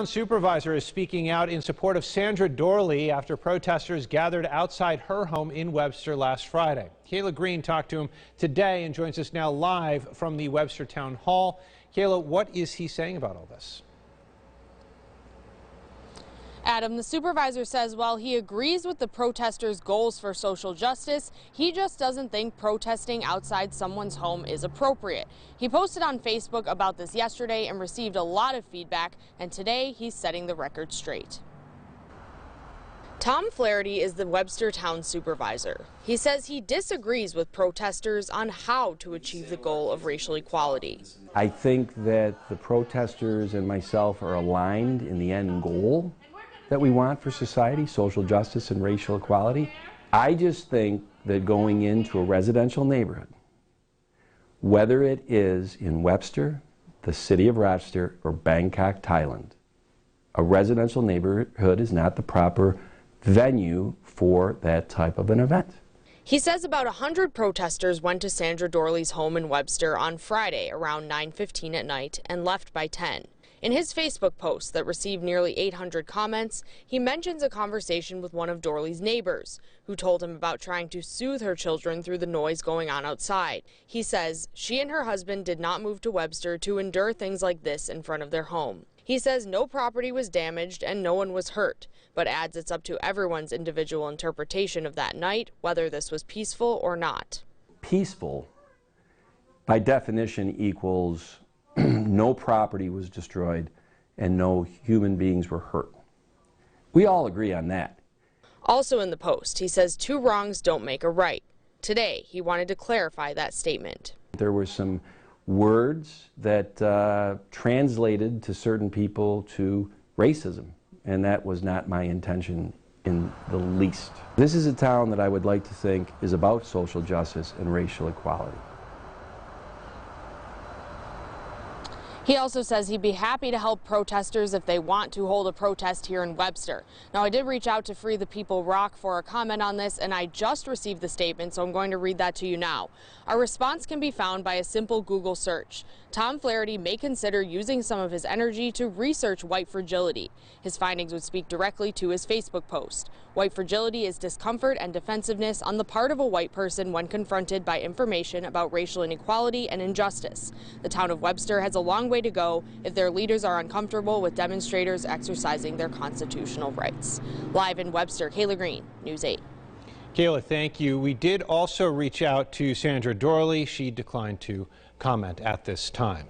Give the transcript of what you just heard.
Supervisor is speaking out in support of Sandra Doorley after protesters gathered outside her home in Webster last Friday. Kayla Green talked to him today and joins us now live from the Webster Town Hall. Kayla, what is he saying about all this? Adam, the supervisor says while he agrees with the protesters' goals for social justice, he just doesn't think protesting outside someone's home is appropriate. He posted on Facebook about this yesterday and received a lot of feedback, and today he's setting the record straight. Tom Flaherty is the Webster town supervisor. He says he disagrees with protesters on how to achieve the goal of racial equality. I think that the protesters and myself are aligned in the end goal that we want for society, social justice and racial equality. I just think that going into a residential neighborhood, whether it is in Webster, the city of Rochester, or Bangkok, Thailand, a residential neighborhood is not the proper venue for that type of an event. He says about 100 protesters went to Sandra Doorley's home in Webster on Friday around 9:15 at night and left by 10. In his Facebook post that received nearly 800 comments, he mentions a conversation with one of Doorley's neighbors, who told him about trying to soothe her children through the noise going on outside. He says she and her husband did not move to Webster to endure things like this in front of their home. He says no property was damaged and no one was hurt, but adds it's up to everyone's individual interpretation of that night, whether this was peaceful or not. Peaceful, by definition, equals no property was destroyed and no human beings were hurt. We all agree on that. Also in the post, he says two wrongs don't make a right. Today, he wanted to clarify that statement. There were some words that translated to certain people to racism, and that was not my intention in the least. This is a town that I would like to think is about social justice and racial equality. He also says he'd be happy to help protesters if they want to hold a protest here in Webster. Now, I did reach out to Free the People Rock for a comment on this, and I just received the statement, so I'm going to read that to you now. Our response can be found by a simple Google search. Tom Flaherty may consider using some of his energy to research white fragility. His findings would speak directly to his Facebook post. White fragility is discomfort and defensiveness on the part of a white person when confronted by information about racial inequality and injustice. The town of Webster has a long way to go if their leaders are uncomfortable with demonstrators exercising their constitutional rights. Live in Webster, Kayla Green, News 8. Kayla, thank you. We did also reach out to Sandra Doorley. She declined to comment at this time.